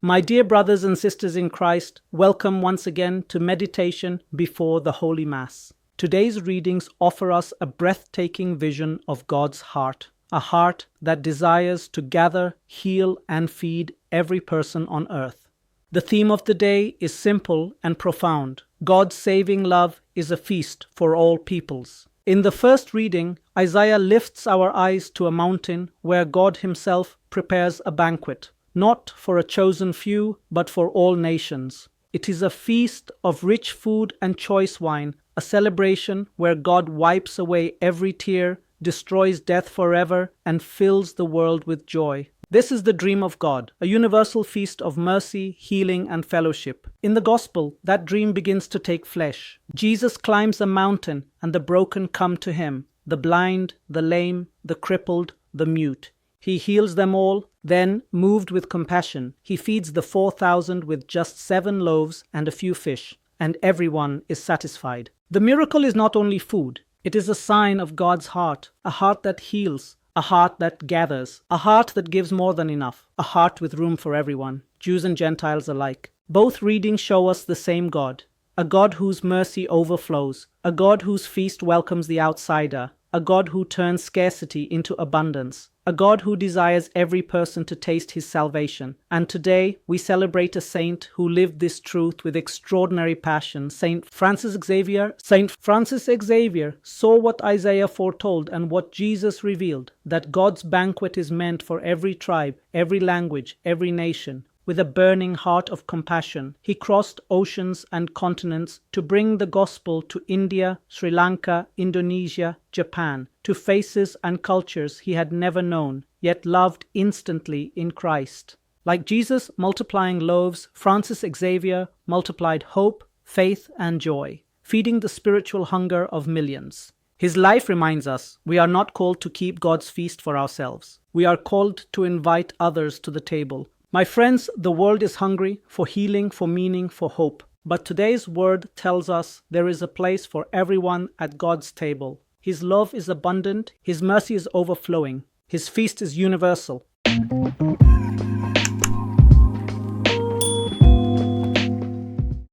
My dear brothers and sisters in Christ, welcome once again to meditation before the Holy Mass. Today's readings offer us a breathtaking vision of God's heart, a heart that desires to gather, heal, and feed every person on earth. The theme of the day is simple and profound. God's saving love is a feast for all peoples. In the first reading, Isaiah lifts our eyes to a mountain where God Himself prepares a banquet, not for a chosen few, but for all nations. It is a feast of rich food and choice wine, a celebration where God wipes away every tear, destroys death forever, and fills the world with joy. This is the dream of God, a universal feast of mercy, healing, and fellowship. In the Gospel, that dream begins to take flesh. Jesus climbs a mountain, and the broken come to Him, the blind, the lame, the crippled, the mute. He heals them all, then, moved with compassion, He feeds the 4,000 with just 7 loaves and a few fish, and everyone is satisfied. The miracle is not only food, it is a sign of God's heart, a heart that heals, a heart that gathers, a heart that gives more than enough, a heart with room for everyone, Jews and Gentiles alike. Both readings show us the same God, a God whose mercy overflows, a God whose feast welcomes the outsider, a God who turns scarcity into abundance, a God who desires every person to taste His salvation. And today we celebrate a saint who lived this truth with extraordinary passion, Saint Francis Xavier. Saint Francis Xavier saw what Isaiah foretold and what Jesus revealed, that God's banquet is meant for every tribe, every language, every nation. With a burning heart of compassion, he crossed oceans and continents to bring the gospel to India, Sri Lanka, Indonesia, Japan, to faces and cultures he had never known, yet loved instantly in Christ. Like Jesus multiplying loaves, Francis Xavier multiplied hope, faith, and joy, feeding the spiritual hunger of millions. His life reminds us we are not called to keep God's feast for ourselves. We are called to invite others to the table. My friends, the world is hungry for healing, for meaning, for hope. But today's word tells us there is a place for everyone at God's table. His love is abundant, His mercy is overflowing, His feast is universal.